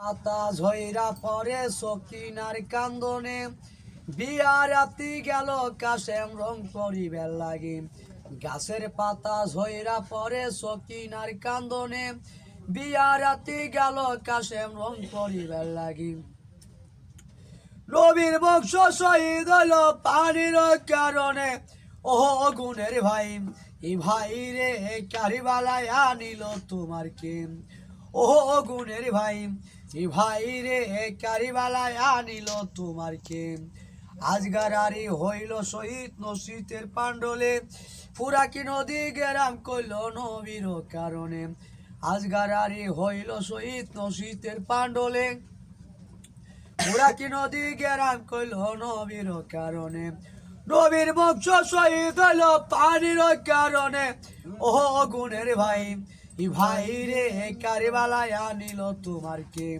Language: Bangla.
পাতা ঝইরা পরে সকিনার কান্দনে বিয়া রাতি গেল কাশেম রং করিবার লাগে। গাছের পাতা ঝইরা পরে সকিনার কান্দনে বিয়া রাতি গেল কাশেম রং করিবার লাগে। নবীর বংশ শহীদ হইল পানির কারণে, ও গুণের ভাই এই ভাই রে কারিবালায় আনিল তোমার কে। ও গুণের ভাই এই ভাই রে কারিবালায় আনিল তোমার কে। আজগারারি হইল শহীদ নসিতের পাণ্ডলে, ফুরাকি নদী গেরাম কইল নবীর কারণে। আজগারারি হইল শহীদ নসিতের পাণ্ডলে, ফুরাকি নদী গেরাম কইল নবীর কারণে। নবীর বংশ শহীদ হইল পানির কারণে, ও গুণের ভাই ভাই রে কারিবালায় আনিল তোমার কে।